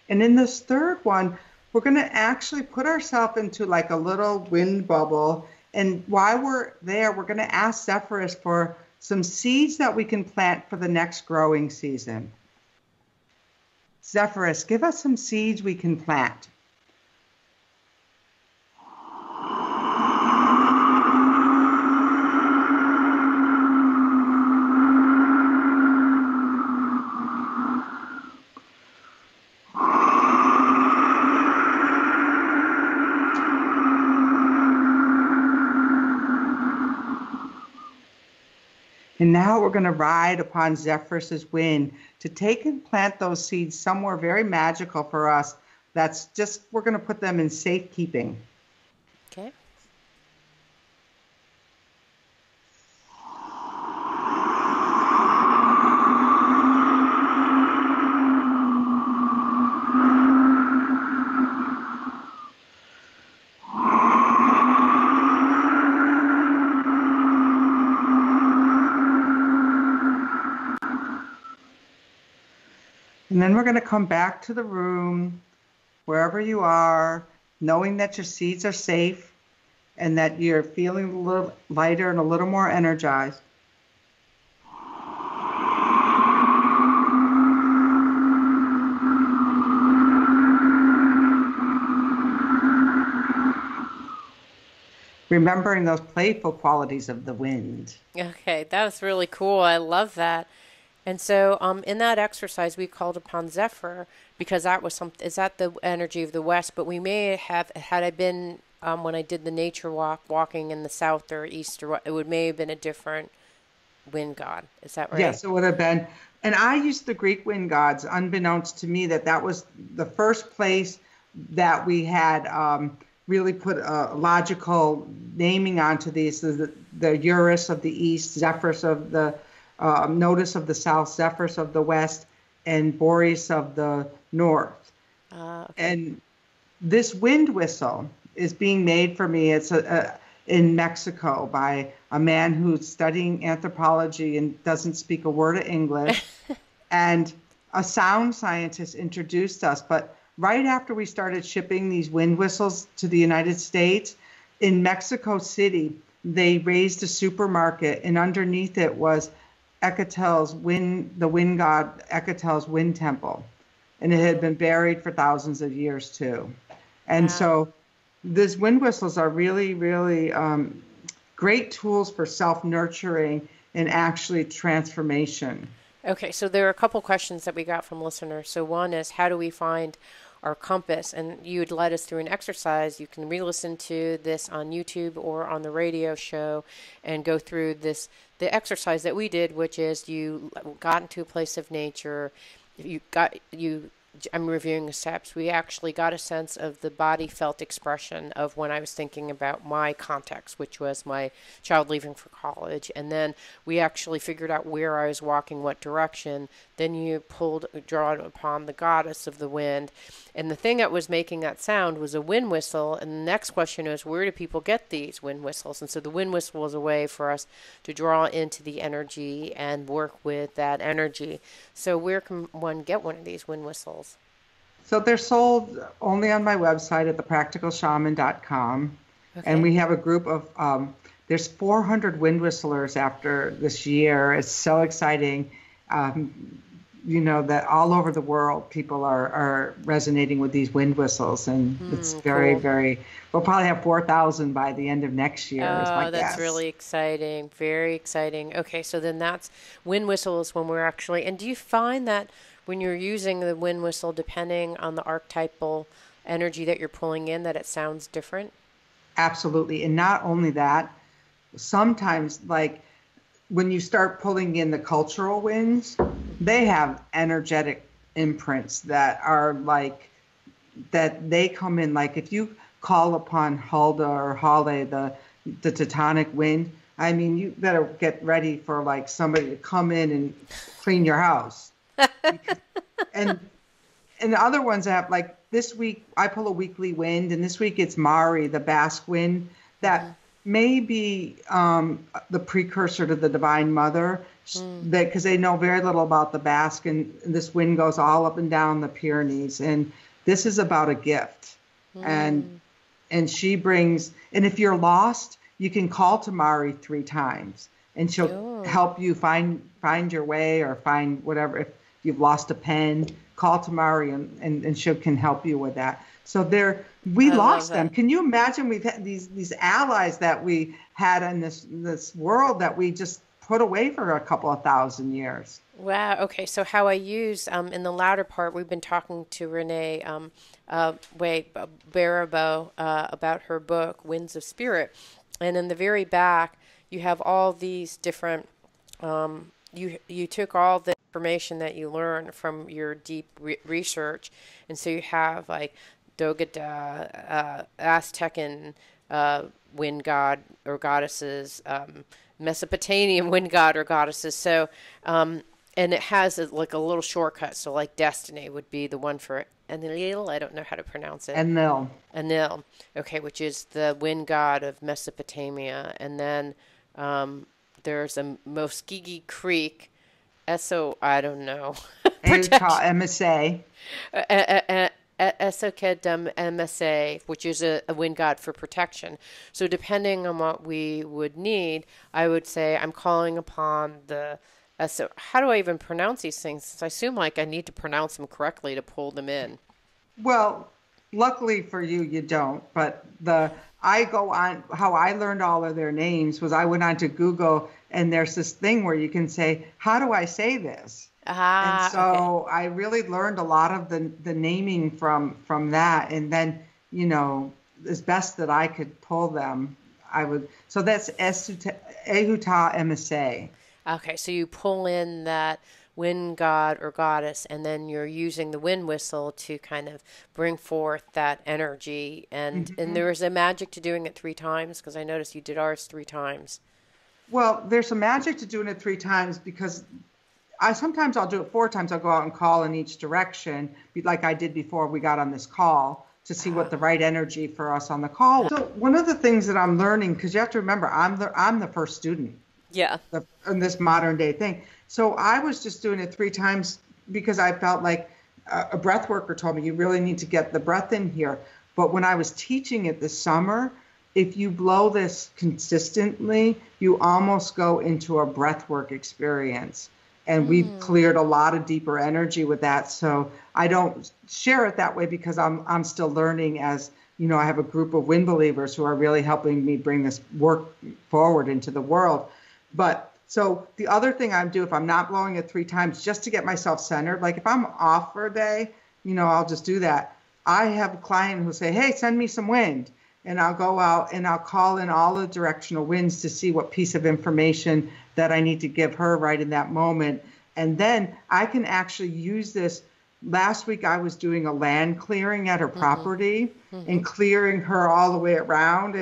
And in this third one, we're going to actually put ourselves into like a little wind bubble. And while we're there, we're going to ask Zephyrus for some seeds that we can plant for the next growing season. Zephyrus, give us some seeds we can plant. And now we're going to ride upon Zephyrus's wind to take and plant those seeds somewhere very magical for us. That's just, we're going to put them in safekeeping. Okay. And then we're going to come back to the room, wherever you are, knowing that your seeds are safe and that you're feeling a little lighter and a little more energized. Remembering those playful qualities of the wind. Okay, that was really cool. I love that. And so, in that exercise, we called upon Zephyr because that was is that the energy of the west? But we may have, had I been when I did the nature walking in the south or east, or what, may have been a different wind god. Is that right? Yes, it would have been. And I used the Greek wind gods, unbeknownst to me, that was the first place that we had really put a logical naming onto these. The Eurus of the east, Zephyrus of the Notus of the south, Zephyrus of the west, and Boreas of the north. Okay. And this wind whistle is being made for me. It's in Mexico by a man who's studying anthropology and doesn't speak a word of English. And a sound scientist introduced us. But right after we started shipping these wind whistles to the United States, in Mexico City, they raised a supermarket, and underneath it was the wind god Ecatel's wind temple. And it had been buried for thousands of years too. And so these wind whistles are really, really great tools for self-nurturing and actually transformation. Okay, so there are a couple questions that we got from listeners. So one is, how do we find our compass? And you had led us through an exercise. You can re-listen to this on YouTube or on the radio show and go through the exercise that we did, which is you got into a place of nature. I'm reviewing the steps. We actually got a sense of the body felt expression of when I was thinking about my context, which was my child leaving for college. And then we actually figured out where I was walking, what direction. Then you drawn upon the goddess of the wind. And the thing that was making that sound was a wind whistle. And the next question is, where do people get these wind whistles? And so the wind whistle was a way for us to draw into the energy and work with that energy. So where can one get one of these wind whistles? So they're sold only on my website at thepracticalshaman.com. Okay. And we have a group of, there's 400 wind whistlers after this year. It's so exciting. That all over the world, people are resonating with these wind whistles. And it's very, cool. We'll probably have 4,000 by the end of next year. Oh, that's really exciting. Very exciting. Okay, so then that's wind whistles when we're actually, and do you find that when you're using the wind whistle, depending on the archetypal energy that you're pulling in, that it sounds different? Absolutely. And not only that, sometimes like when you start pulling in the cultural winds, they have energetic imprints that are like, that they come in, like if you call upon Hulda or Hale, the Teutonic wind, I mean, you better get ready for like somebody to come in and clean your house. and the other ones have, like this week I pull a weekly wind, and this week it's Mari, the Basque wind, that may be the precursor to the Divine Mother, because they know very little about the Basque, and this wind goes all up and down the Pyrenees, and this is about a gift, and she brings, and if you're lost, you can call to Mari 3 times, and she'll help you find your way, or find whatever. If you've lost a pen, call to Mari, and she can help you with that. So we lost them. Can you imagine? We've had these allies that we had in this world that we just put away for a couple of thousand years. Wow. Okay. So how I use in the latter part, we've been talking to Renee Baribeau about her book Winds of Spirit, and in the very back you have all these different you took all the information that you learned from your deep research, and so you have like Dogada, Aztecan wind god or goddesses, Mesopotamian wind god or goddesses. So, and it has like a little shortcut. So, like Destiny would be the one for Enlil. I don't know how to pronounce it. Enlil. Enlil. Okay, which is the wind god of Mesopotamia, and then there's a Muskogee Creek. I don't know. Utah MSA. Esokedum MSA, which is a wind god for protection. So depending on what we would need, I would say I'm calling upon the how do I even pronounce these things? I assume like I need to pronounce them correctly to pull them in. Well, luckily for you, you don't. But I go on, how I learned all of their names was I went on to Google, and there's this thing where you can say, how do I say this? And so Okay. I really learned a lot of the naming from that. And then, as best that I could pull them, I would. So that's Ehuta MSA. Okay, so you pull in that wind god or goddess, and then you're using the wind whistle to kind of bring forth that energy. And Hmm. there is a magic to doing it 3 times, because I noticed you did ours 3 times. Well, there's some magic to doing it 3 times because I'll do it 4 times. I'll go out and call in each direction, like I did before we got on this call, to see what the right energy for us on the call was. So one of the things that I'm learning, because you have to remember, I'm the first student Yeah. in this modern day thing. So I was just doing it 3 times because I felt like a breath worker told me you really need to get the breath in here. But when I was teaching it this summer, if you blow this consistently, you almost go into a breath work experience. And we've cleared a lot of deeper energy with that. So I don't share it that way because I'm still learning as, I have a group of wind believers who are really helping me bring this work forward into the world. But so the other thing I do if I'm not blowing it 3 times, just to get myself centered, like if I'm off for a day, I'll just do that. I have a client who'll say, hey, send me some wind. And I'll go out and I'll call in all the directional winds to see what piece of information that I need to give her right in that moment. And then I can actually use this. Last week I was doing a land clearing at her Mm-hmm. property Mm-hmm. and clearing her all the way around.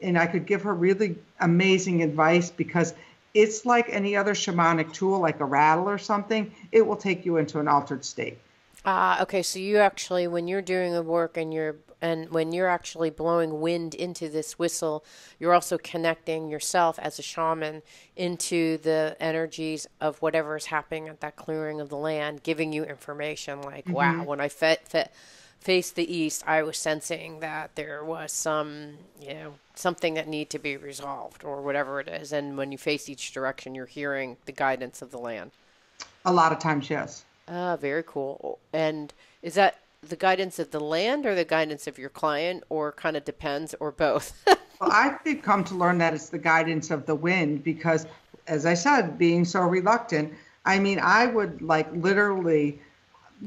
And I could give her really amazing advice because it's like any other shamanic tool, like a rattle or something. It will take you into an altered state. Okay, so you actually, when you're doing the work and when you're actually blowing wind into this whistle, you're also connecting yourself as a shaman into the energies of whatever is happening at that clearing of the land, giving you information like, wow, Hmm. when I faced the east, I was sensing that there was something that need to be resolved or whatever it is. And when you face each direction, you're hearing the guidance of the land. A lot of times, yes. Ah, very cool. And is that the guidance of the land or the guidance of your client, or kind of depends, or both? Well, I've come to learn that it's the guidance of the wind because, as I said, being so reluctant, I mean, I would like literally,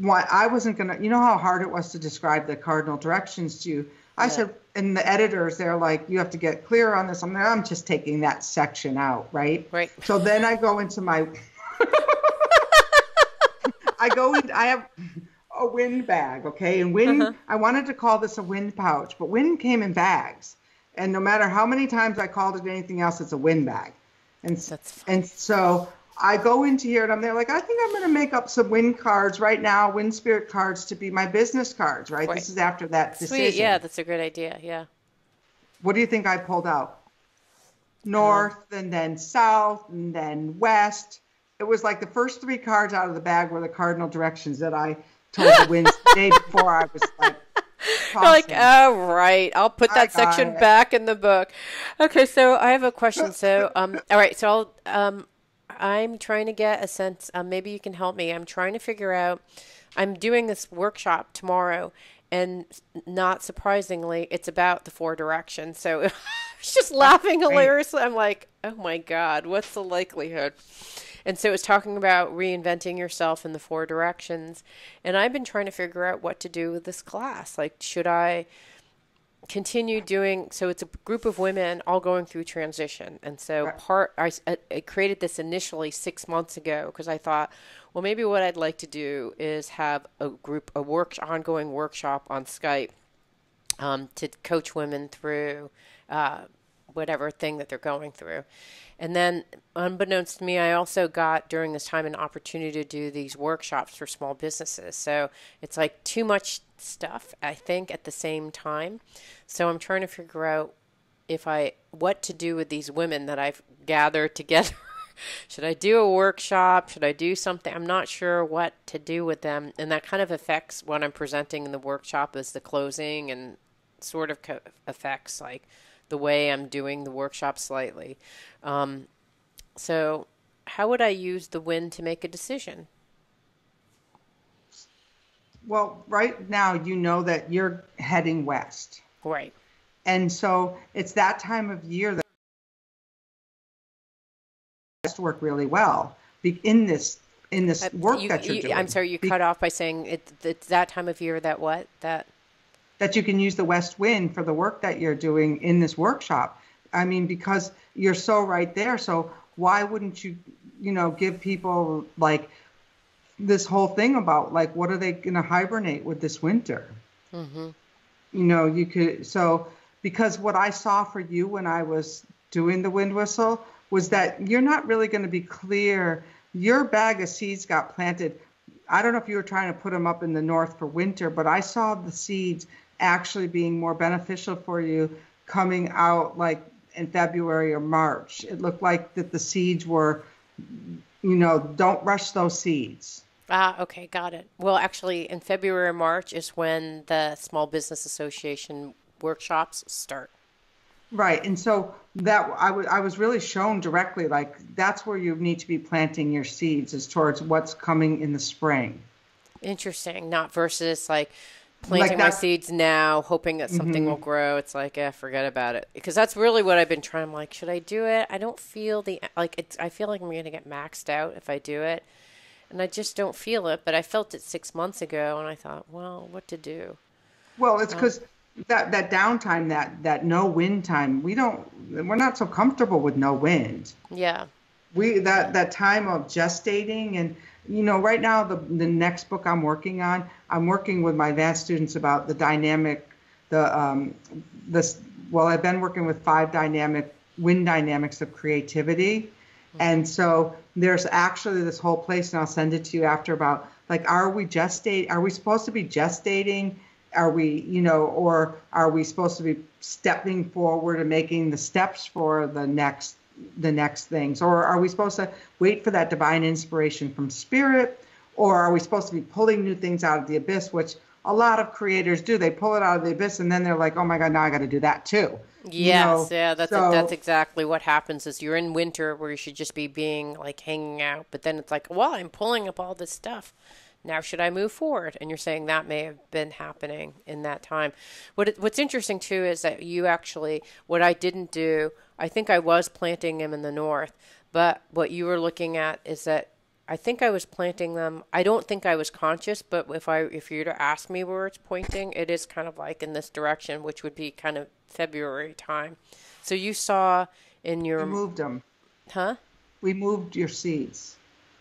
I wasn't going to, how hard it was to describe the cardinal directions to you. I Yeah, said, and the editors, they're like, you have to get clear on this. I'm just taking that section out, right? right. So then I go into I have a wind bag, okay? And Uh-huh. I wanted to call this a wind pouch, but wind came in bags. And no matter how many times I called it anything else, it's a wind bag. That's funny. And so I go into here and I'm there like, I think I'm going to make up some wind cards right now, wind spirit cards to be my business cards, right? Right. This is after that Sweet. Yeah, decision. that's a great idea. Yeah. What do you think I pulled out? Um, North and then south and then west. It was like the first 3 cards out of the bag were the cardinal directions that I told the winds the day before I was like You're like, tossing. oh, right. I'll put I that got section it. back in the book. Okay, so I have a question. So, all right. So I'm trying to get a sense. Maybe you can help me. I'm trying to figure out. I'm doing this workshop tomorrow, and not surprisingly, it's about the 4 directions. So I was just laughing Great. hilariously. I'm like, oh my God, what's the likelihood? And so it was talking about reinventing yourself in the 4 directions. And I've been trying to figure out what to do with this class. Like, continue doing, so it's a group of women all going through transition. And so I created this initially 6 months ago because I thought, well, maybe what I'd like to do is have ongoing workshop on Skype to coach women through whatever thing that they're going through. And then, unbeknownst to me, I also got during this time an opportunity to do these workshops for small businesses. So it's like too much stuff, I think, at the same time. So I'm trying to figure out what to do with these women that I've gathered together. Should I do a workshop? Should I do something? I'm not sure what to do with them. And that kind of affects what I'm presenting in the workshop as the closing, and sort of affects like the way I'm doing the workshop slightly. So how would I use the wind to make a decision? Well, right now, you know that you're heading west. Right. And so it's that time of year that work really well in this work that you're doing. I'm sorry, you cut off by saying it's that time of year that what? That you can use the west wind for the work that you're doing in this workshop. I mean, because you're so right there. So why wouldn't you, give people like this whole thing about like, what are they going to hibernate with this winter? Mm-hmm. You could, because what I saw for you when I was doing the wind whistle was that you're not really going to be clear. Your bag of seeds got planted. I don't know if you were trying to put them up in the north for winter, but I saw the seeds actually being more beneficial for you coming out like in February or March. It looked like that the seeds were, don't rush those seeds. Okay, got it. Well, actually, in February or March is when the Small Business Association workshops start. Right, and so that I was really shown directly, like that's where you need to be planting your seeds, is towards what's coming in the spring. Interesting, not versus like planting my seeds now, hoping that something will grow. It's like, forget about it. Because that's really what I've been trying. I'm like, should I do it? I don't feel I feel like I'm going to get maxed out if I do it. And I just don't feel it. But I felt it 6 months ago, and I thought, well, what to do? Well, it's because that downtime, that no wind time, we're not so comfortable with no wind. Yeah. That time of gestating and, right now, the next book I'm working with my advanced students about the dynamic, I've been working with 5 dynamic wind dynamics of creativity. Mm-hmm. And so there's actually this whole place, and I'll send it to you after, about like, are we supposed to be gestating? Are we, or are we supposed to be stepping forward and making the steps for the next things? Or are we supposed to wait for that divine inspiration from spirit? Or are we supposed to be pulling new things out of the abyss, which a lot of creators do? They pull it out of the abyss and then they're like, oh my God, now I got to do that too. Yes, that's exactly what happens. Is you're in winter where you should just be being like hanging out, but then it's like, well, I'm pulling up all this stuff. Now should I move forward? And you're saying that may have been happening in that time. What's interesting too is that you actually, what I didn't do, I think I was planting them in the north, but what you were looking at is that I think I was planting them. I don't think I was conscious, but if you were to ask me where it's pointing, it is kind of like in this direction, which would be kind of February time. So you saw in your... We moved them. Huh? We moved your seeds.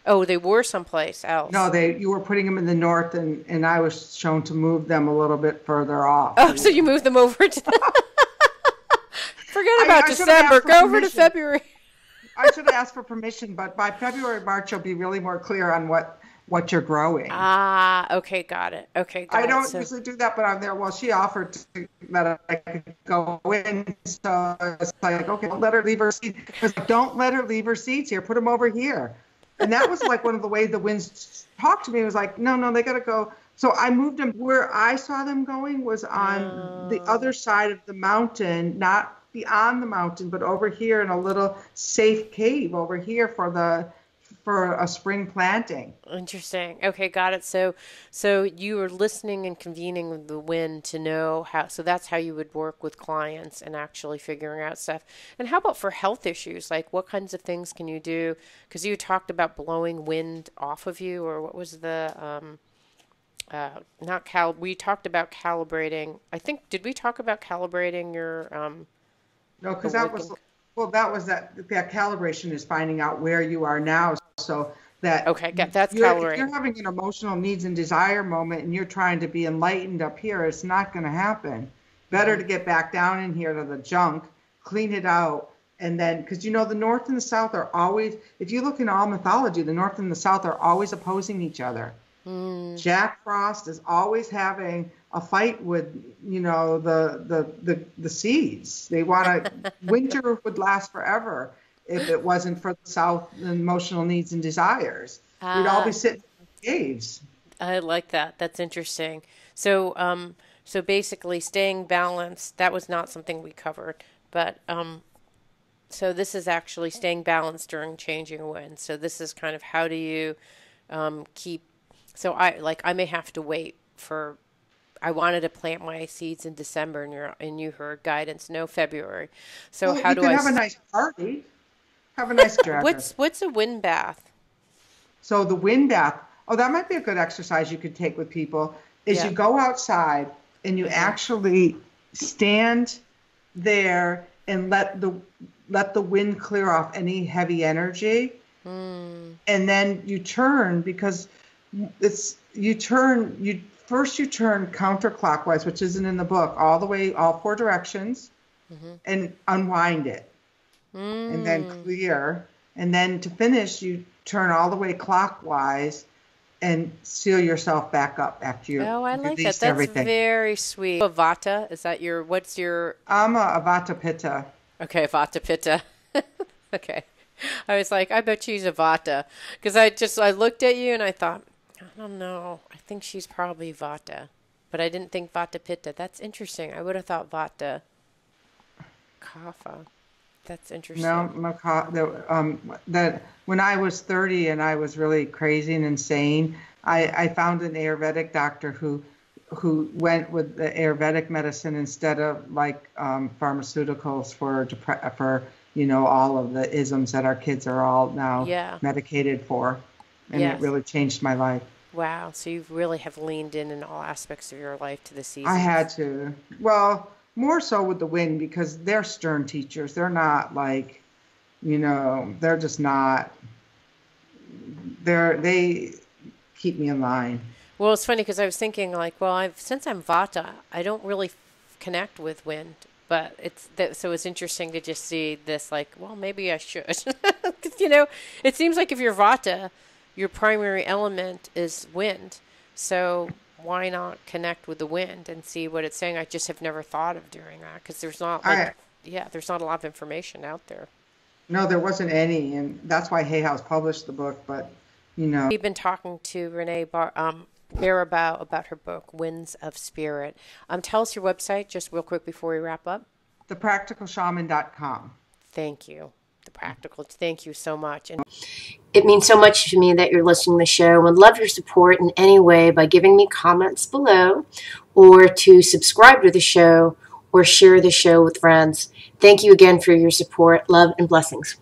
Oh, they were someplace else. No, you were putting them in the north, and I was shown to move them a little bit further off. Oh, so you moved them over to... Forget about December. Go over to February. I should have asked for permission, but by February, March, you'll be really more clear on what you're growing. Okay, got it. I don't usually do that, but I'm there. Well, she offered that I could go in, so it's like, okay, don't let her leave her seeds. Don't let her leave her seeds here. Put them over here. And that was like one of the ways the winds talked to me. It was like, no, they got to go. So I moved them. Where I saw them going was on the other side of the mountain, not beyond the mountain, but over here in a little safe cave over here for a spring planting. Interesting. Okay, got it. So you were listening and convening with the wind to know how, so that's how you would work with clients and actually figuring out stuff. And how about for health issues? Like what kinds of things can you do? Because you talked about blowing wind off of you, or what was the, not we talked about calibrating. I think, did we talk about calibrating your No, because that was, awakened? well, that calibration is finding out where you are now, so that Okay, that's if calibrating. you're having an emotional needs and desire moment and you're trying to be enlightened up here, it's not going to happen. Better Hmm. to get back down in here to the junk, clean it out, and then, because the North and the South are always, if you look in all mythology, the North and the South are always opposing each other. Mm. Jack Frost is always having a fight with, the seeds. They want to, winter would last forever if it wasn't for the South emotional needs and desires. We'd all be Ah, sitting in caves. I like that. That's interesting. So, so basically, staying balanced. That was not something we covered, but so this is actually staying balanced during changing winds. So this is kind of how do you keep. So I may have to wait for. I wanted to plant my seeds in December, and you heard guidance no February. So Well, how you do could I? have a nice party, have a nice dragger. What's a wind bath? So the wind bath, oh, that might be a good exercise you could take with people, is you Yeah. go outside and you Hmm. actually stand there and let the wind clear off any heavy energy. Mm. And then you turn, because you turn counterclockwise, which isn't in the book, all the way, all four directions, Hmm. and unwind it, and then Mm. clear. And then to finish, you turn all the way clockwise and seal yourself back up after you Oh, I like that. release That's everything. very sweet. Vata, is that what's your, I'm a Avata Pitta. okay, Vata Pitta. Okay. I was like, I bet she's a Vata. Because I looked at you and I thought, I don't know. I think she's probably Vata. But I didn't think Vata Pitta. That's interesting. I would have thought Vata Kapha. That's No, interesting. that when I was 30 and I was really crazy and insane, I found an Ayurvedic doctor who went with the Ayurvedic medicine instead of like pharmaceuticals for all of the isms that our kids are all now Yeah. medicated for, and it Yes. really changed my life. Wow. So you really have leaned in all aspects of your life to the I had seasons. to, well, more so with the wind because they're stern teachers. They're not like, they're just not. They keep me in line. Well, it's funny because I was thinking like, well, since I'm Vata, I don't really connect with wind, but so it's interesting to just see this like, well, maybe I should. 'Cause, it seems like if you're Vata, your primary element is wind. So why not connect with the wind and see what it's saying? I just have never thought of doing that because there's not I like, yeah, there's not a lot of information out there. No, there wasn't any, and that's why Hay House published the book. But We've been talking to Baribeau about her book, Winds of Spirit. Tell us your website just real quick before we wrap up. thepracticalshaman.com. Thank you. The practical. Thank you so much. And it means so much to me that you're listening to the show. Would love your support in any way by giving me comments below or to subscribe to the show or share the show with friends. Thank you again for your support. Love and blessings.